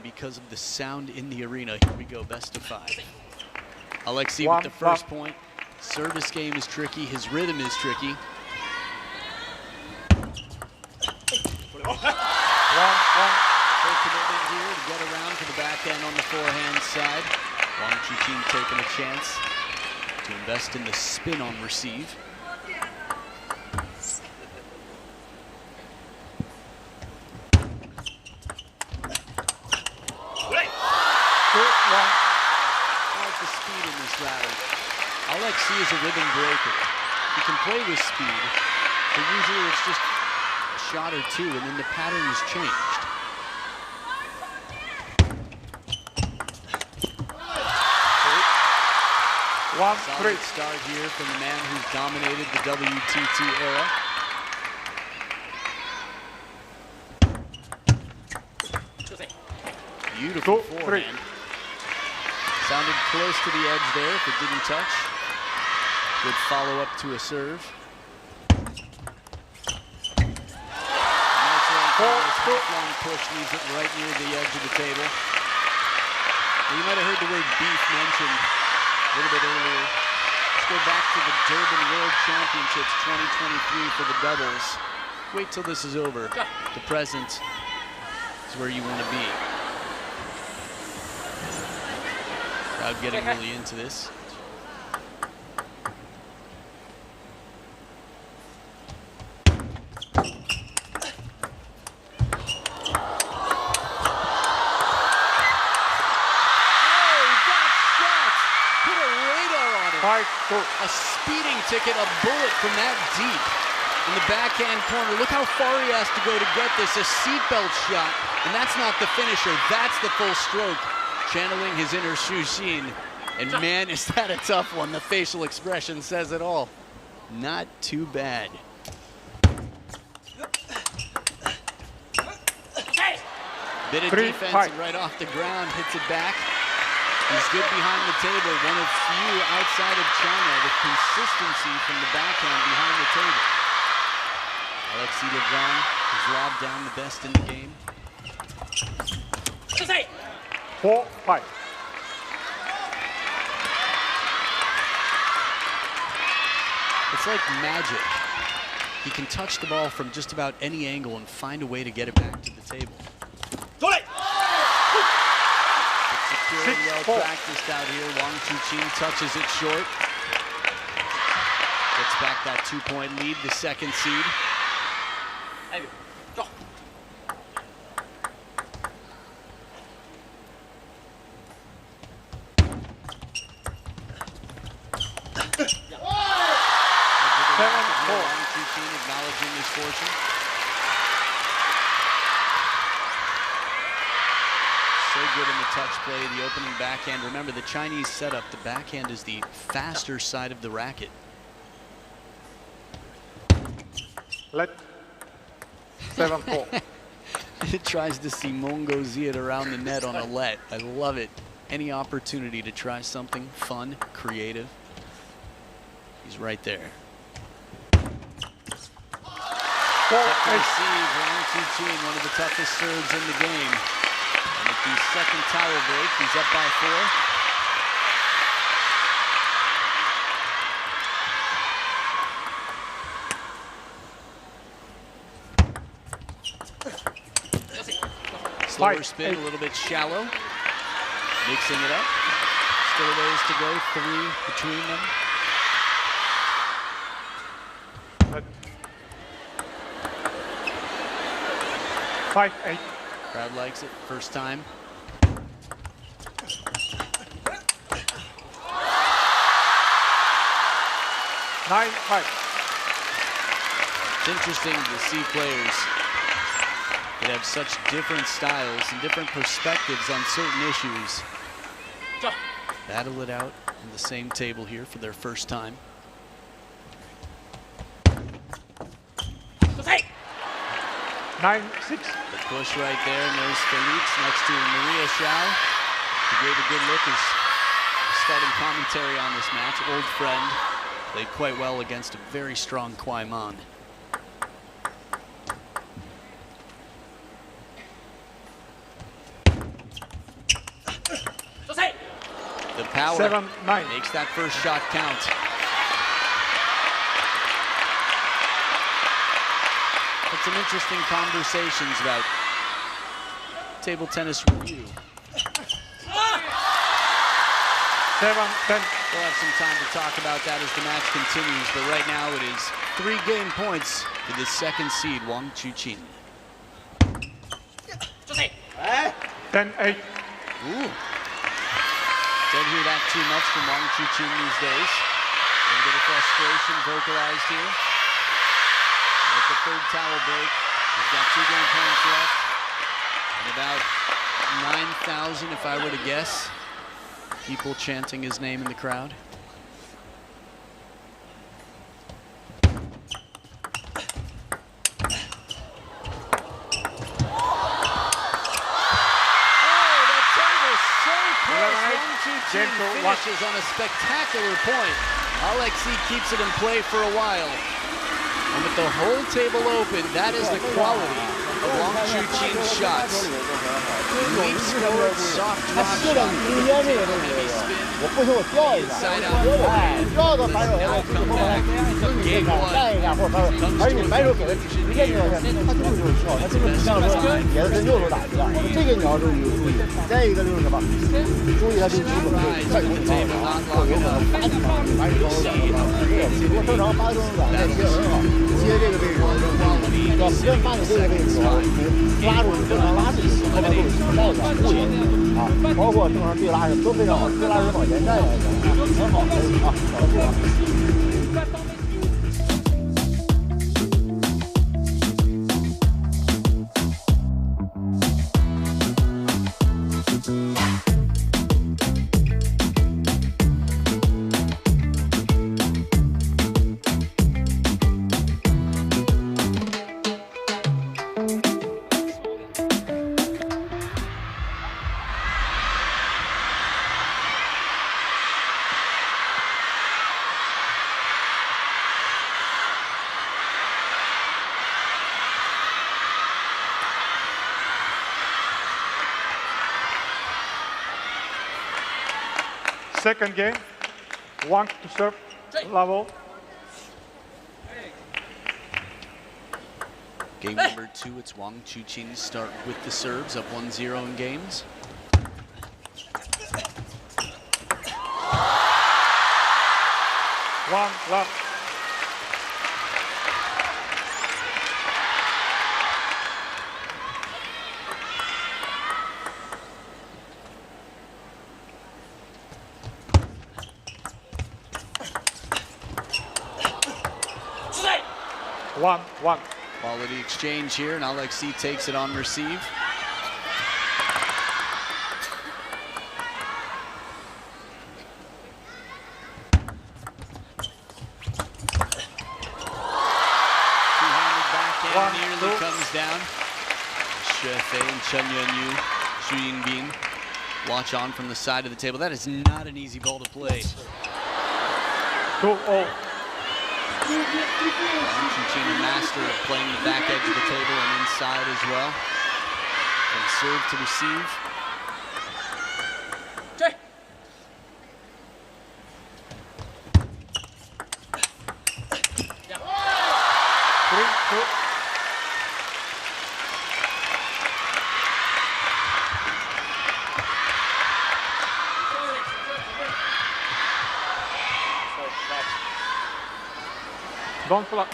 because of the sound in the arena. Here we go, best of 5. Alexis with the first point. Service game is tricky, his rhythm is tricky. Full commitment here to get around to the backhand on the forehand side. Wang CHUQIN taking a chance to invest in the spin on receive. I like the speed in this rally. Alexis is a rhythm breaker. He can play with speed, but usually it's just a shot or two, and then the pattern is changed. Solid start here from the man who's dominated the WTT era. Beautiful forehand. Sounded close to the edge there if it didn't touch. Good follow-up to a serve. Nice long push leaves it right near the edge of the table. Well, you might have heard the word beef mentioned a little bit earlier. Let's go back to the Durban World Championships 2023 for the doubles. Wait till this is over. The present is where you want to be. Crowd getting really into this. A speeding ticket, a bullet from that deep in the backhand corner. Look how far he has to go to get this. A seatbelt shot, and that's not the finisher. That's the full stroke. Channeling his inner CHUQIN. And man, is that a tough one. The facial expression says it all. Not too bad. Bit of defense and right off the ground, hits it back. He's good behind the table, one of few outside of China with consistency from the backhand behind the table. Alexis LEBRUN has lobbed down the best in the game. 4-5. It's like magic. He can touch the ball from just about any angle and find a way to get it back to the table. Secure and well practiced out here. Wang CHUQIN touches it short. Gets back that 2-point lead, the second seed. Wang CHUQIN acknowledging his fortune. So good in the touch play, the opening backhand. Remember, the Chinese setup, the backhand is the faster side of the racket. Let 7-4. It tries to see Mongo Z it around the net on a let. I love it. Any opportunity to try something fun, creative, he's right there. Tough to receive, Wang CHUQIN, one of the toughest serves in the game. And at the second towel break, he's up by 4. Slower spin, a little bit shallow. Mixing it up. Still a ways to go, 3 between them. 5-8. Crowd likes it, first time. It's interesting to see players that have such different styles and different perspectives on certain issues battle it out on the same table here for their first time. 9-6. The push right there, and there's Felix next to Maria Shao, who gave a good look as starting commentary on this match. Old friend, played quite well against a very strong Kwai Man. The power 7-9. makes that first shot count. Had some interesting conversations about table tennis review. 7-10. We'll have some time to talk about that as the match continues, but right now it is 3 game points to the second seed, Wang CHUQIN. 10-8. Ooh. Don't hear that too much from Wang CHUQIN these days. A little bit of frustration vocalized here. With the third towel break, he's got 2 game points left. And about 9,000, if I were to guess, people chanting his name in the crowd. Finishes on a spectacular point. ALEXIS keeps it in play for a while. And with the whole table open, that is the quality of Wang CHUQIN's shots. Weak scored, soft drop shot, heavy spin, inside out forehand. Now come back. Game 1 comes to a conclusion here. Table not long enough. We'll see how creativity Second game. Wang to serve level. Game number 2, it's Wang CHUQIN start with the serves, up 1-0 in games. One love. One. Quality exchange here, and ALEXIS takes it on receive. Two-handed backhand nearly comes down. Shefei and Chen Yuanyu, Xu Yingbin watch on from the side of the table. That is not an easy ball to play. 2-0. CHUQIN, a master of playing the back edge of the table and inside as well. From serve to receive.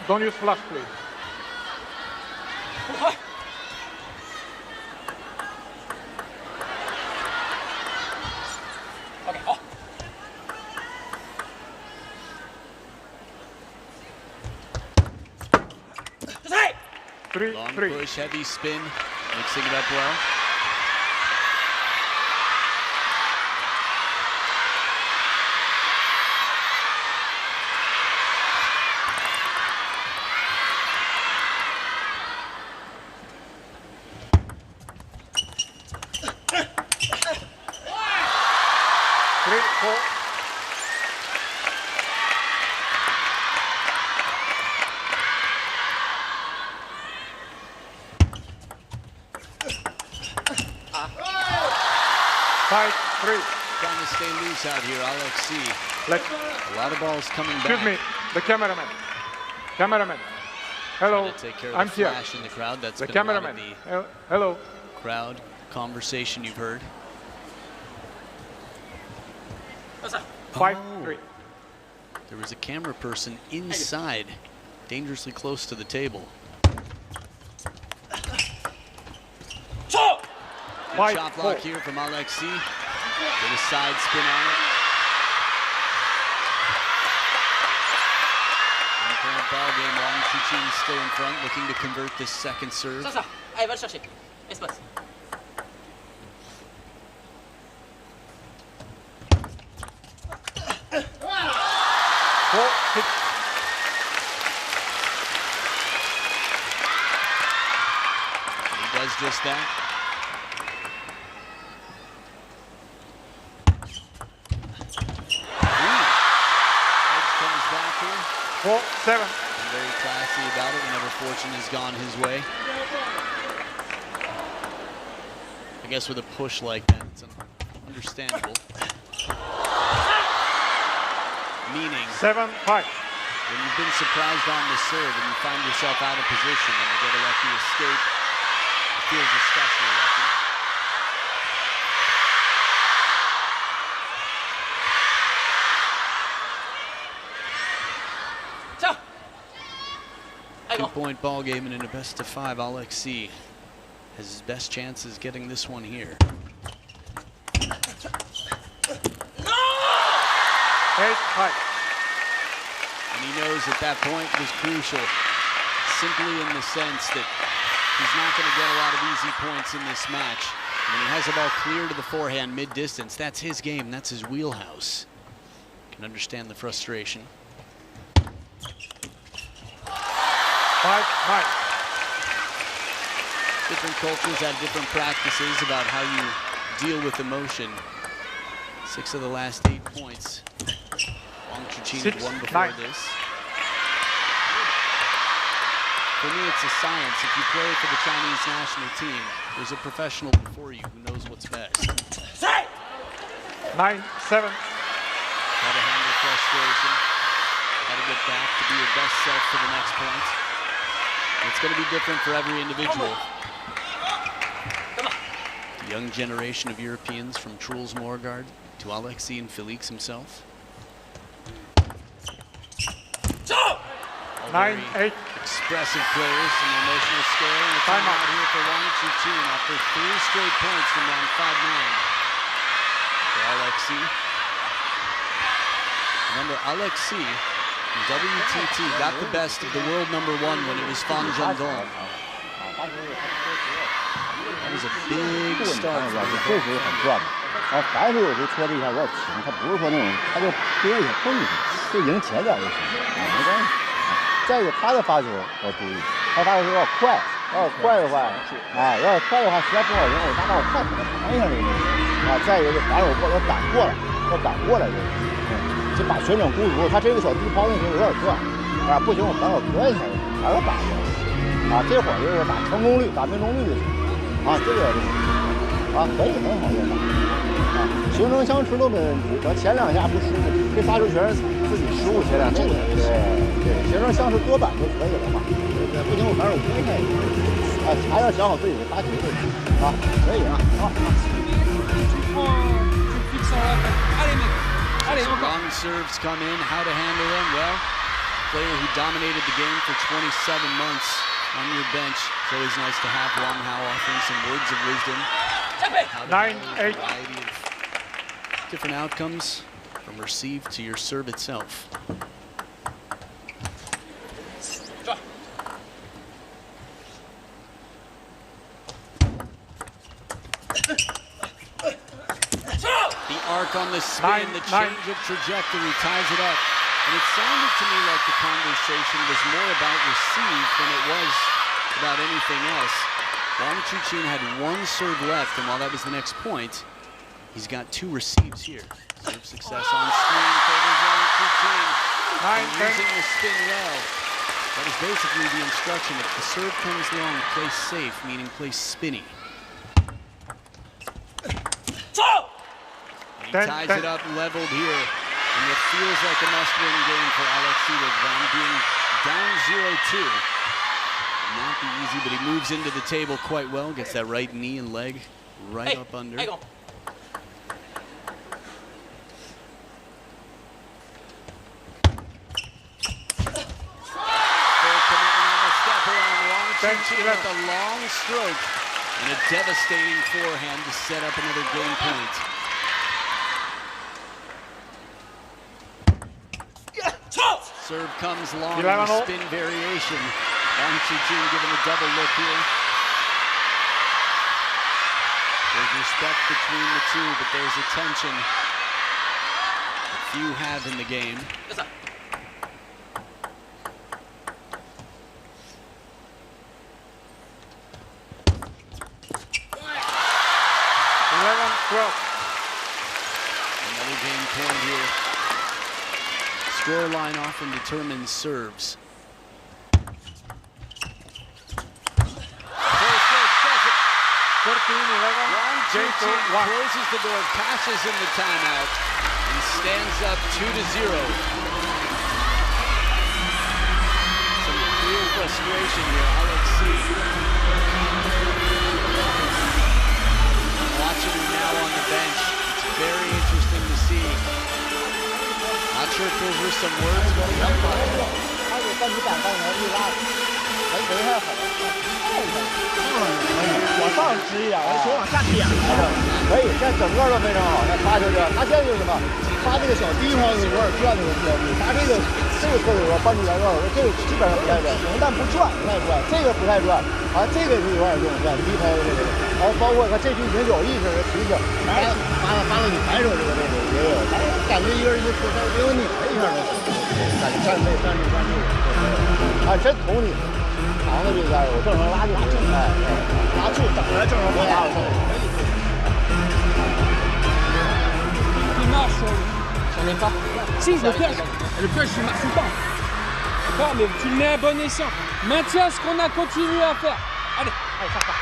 Don't use flash, please. Long push, heavy spin, mixing it up well. Five, 3. trying to stay loose out here, Alexis. A lot of balls coming back. Excuse me, the cameraman. Cameraman. Hello, To take care of I'm the here. flash in the crowd. That's The been a lot of cameraman. the Hello. crowd conversation you've heard. 5-3. There was a camera person inside, dangerously close to the table. Good chop block here from Alexis. With a side spin on it. One-point ball game. Wang CHUQIN still in front, looking to convert this second serve. He does just that. Edge comes back here. 4-7. And very classy about it whenever fortune has gone his way. I guess with a push like that, it's understandable. Meaning, 7-5. when you've been surprised on the serve and you find yourself out of position and you get a lucky escape, it feels especially lucky. Two-point ball game, and in a best of 5, Alexis has his best chances getting this one here. 8-5. And he knows at that point was crucial, simply in the sense that he's not going to get a lot of easy points in this match. And when he has the ball clear to the forehand mid-distance, that's his game, that's his wheelhouse. Can understand the frustration. 5-9. Different cultures have different practices about how you deal with emotion. 6 of the last 8 points. Wang CHUQIN had won before this. For me, it's a science. If you play for the Chinese national team, there's a professional before you who knows what's best. 9-7. How to handle frustration. How to get back to be your best self for the next point. It's going to be different for every individual. The young generation of Europeans from Truls Morgard to Alexis and Felix himself. 9-8. Expressive players in the emotional scale. And a timeout here for Wang CHUQIN after 3 straight points from down 5-9 for Alexis. Remember, Alexis in WTT got the best of the world #1 when it was Fan Zhendong. That was a big start for him. 确实很赚的。啊，白手有时候戳这一下有点勤，他不是说那种，他就多一些碰一下，就赢前点就行，啊，没关系。再一个他的发球要注意，他发球有点快，要快的话，啊，要快的话实在不好赢，我拿我快给他弹一下这个，啊，再一个就反手过要赶过来，这个，就把旋转孤独，他这个小低抛那球有点转，啊，不行我反手隔一下，反手打一下，啊，这会儿就是打成功率、打命中率就行，啊，这个要注意，啊，可以很好用的。 形成相持都没问题，等前2下不失误，这发球全是自己失误前2，这个对，形成相持多板就可以了嘛。对，不行我反手推开一个，啊，还要想好自己的发球位置，啊，可以啊，好。 Long serves come in, how to handle them? Well, player who dominated the game for 27 months on your bench. It's always nice to have Wang Hao offering some words of wisdom. 9-8. Different outcomes from receive to your serve itself. The arc on the spin, the change of trajectory ties it up. And it sounded to me like the conversation was more about receive than it was about anything else. Wang CHUQIN had 1 serve left, and while that was the next point, he's got 2 receives here. Serve success on screen favors Wang CHUQIN. Using the spin well. That is basically the instruction. If the serve comes long, play safe, meaning play spinny. He ties it up leveled here. And it feels like a must-win game for ALEXIS LEBRUN, being down 0-2. Not be easy, but he moves into the table quite well. Gets that right knee and leg right up under. Full commitment on the step around Wang CHUQIN with a long stroke and a devastating forehand to set up another game point. Serve comes long in the spin variation. Wang CHUQIN giving a double look here. There's respect between the two, but there's a tension that few have in the game. Another game point here. Scoreline often determines serves. Wang CHUQIN closes the door, cashes in the timeout, and stands up 2-0. Some clear frustration here, ALEXIS. Watching him now on the bench, it's very interesting to see. Not sure if those were some words, but往上直一点，往下点。可以，现在整个都非常好。那他就是他现在就是什么？他这个小地方有点转那个角度，他这个侧有点半度圆转，这个基本上不太转，但不转不太转，这个不太转，这个是有点这种转低拍的这个。然后包括他这句已经有意识的提醒，发到你抬手这个位置也有，感觉一个人就出来给我拧了一下都行，感觉站位站住，真捅你。长的这边有正常拉住，拉住，等着正常拨拉手。Il marche sur les pas. Si, le piège, il marche pas. D'accord, mais tu le mets à bon escient. Maintiens ce qu'on a continué à faire. Allez, ça part.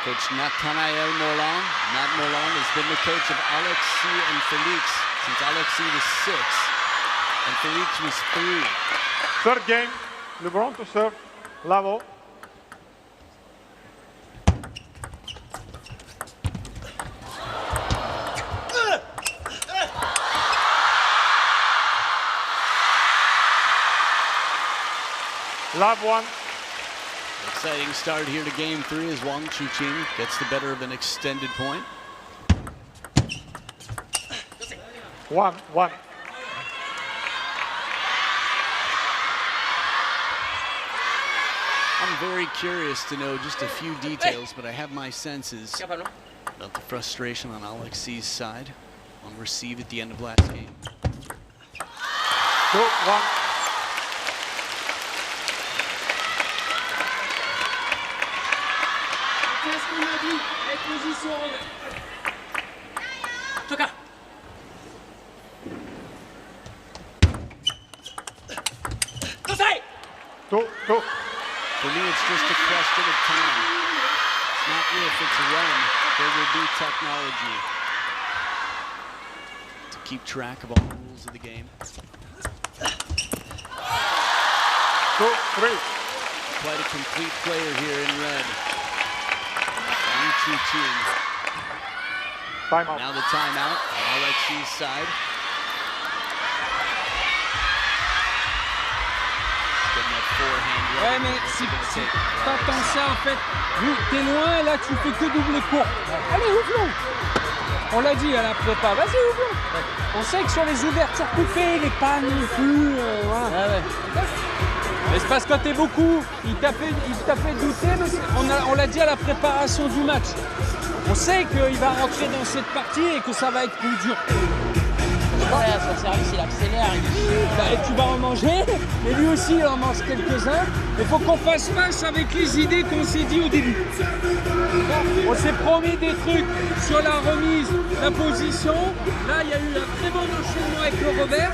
Coach Nathanael Molan. Matt Molan has been the coach of ALEXIS and Felix since ALEXIS was 6 and Felix was 3. Third game, LeBron to serve, level. Love one. Exciting start here to game 3 as Wang CHUQIN gets the better of an extended point. 1-1. I'm very curious to know just a few details, but I have my senses about the frustration on ALEXIS' side on receive at the end of last game. 2-1. Qu'est-ce qu'on a dit? Les positions. CHUQIN. 2-2. For me, it's just a question of time. It's not if, it's when there will be technology to keep track of all the rules of the game. 2-3. Quite a complete player here in red. Wang CHUQIN. Timeout. Now the timeout on ALEXIS' side. Ouais, mais si t'entends ça en fait, t'es loin, là tu fais que doubler court. Allez, ouvre-le. On l'a dit à la prépa, vas-y, ouvre-le. On sait que sur les ouvertures coupées, les pas non plus, voilà. Mais c'est parce que t'es beaucoup, il t'a fait douter, mais on l'a dit à la préparation du match. On sait qu'il va rentrer dans cette partie et que ça va être plus dur. Ouais, son service il accélère. Et tu vas en manger, et lui aussi il en mange quelques-uns. Il faut qu'on fasse face avec les idées qu'on s'est dit au début. On s'est promis des trucs sur la remise, la position. Là il y a eu un très bon enchaînement avec le revers.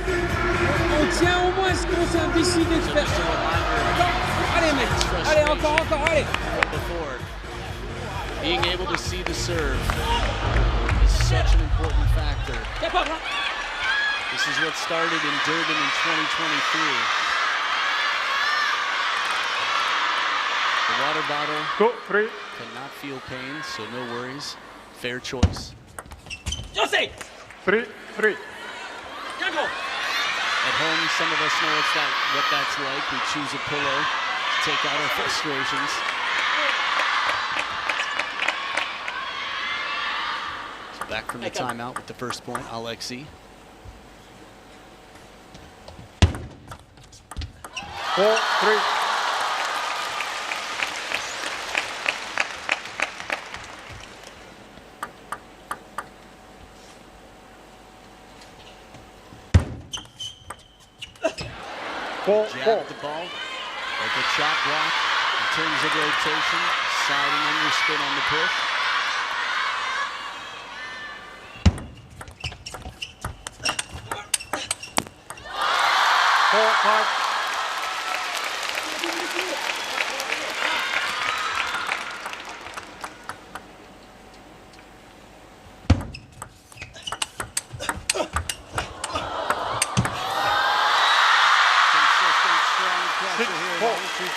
On tient au moins ce qu'on s'est décidé de faire. Allez mec, allez encore, allez. Being able to see the serve is such an important factor. Step up, huh? This is what started in Durban in 2023. The water bottle 2-3. cannot feel pain, so no worries. Fair choice. Jose! 3-3. Yango! At home, some of us know what that's like. We choose a pillow to take out our frustrations. So back from the timeout with the first point, Alexis. 4-3. Jab the ball like a chop block in terms of rotation, sliding underspin on the push.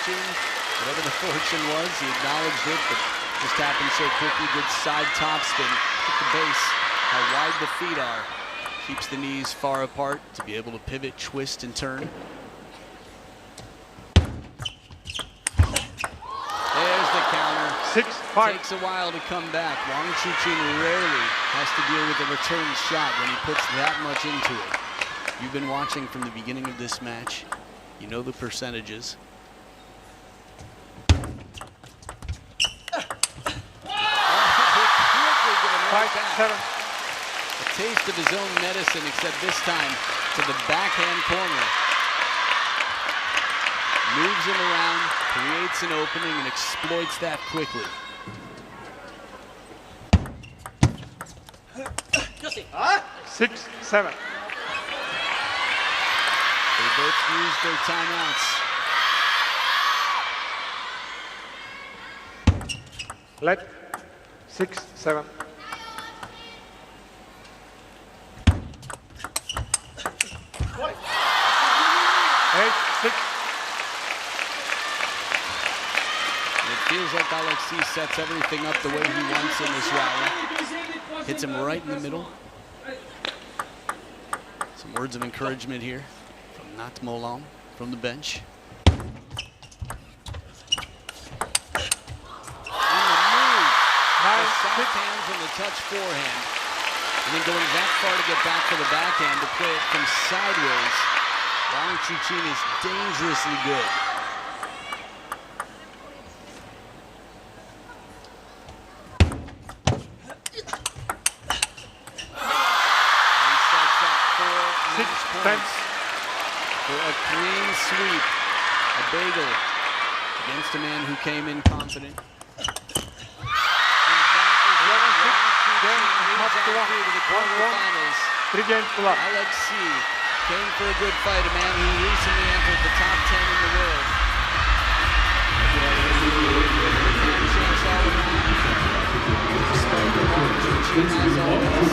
Whatever the fortune was, he acknowledged it, but just happened so quickly. Good side topspin. Hit the base, how wide the feet are. Keeps the knees far apart to be able to pivot, twist, and turn. There's the counter. 6-5. Takes a while to come back. Wang CHUQIN rarely has to deal with a return shot when he puts that much into it. You've been watching from the beginning of this match. You know the percentages. A taste of his own medicine, except this time to the backhand corner. Moves him around, creates an opening, and exploits that quickly. 6-7. They both used their timeouts. Let 6-7. 8-6. It feels like Alexis sets everything up the way he wants in this rally. Hits him right in the middle. Some words of encouragement here from Nat Molam from the bench. And the move. The soft hands and the touch forehand. And then going that far to get back to the backhand to play it from sideways. Wang CHUQIN is dangerously good. He sets up 4 match points for a clean sweep, a bagel against a man who came in confident. And that is what to the quarterfinals. 3 games to love. Alexis came for a good fight, a man who recently entered the top 10 in the world. As always,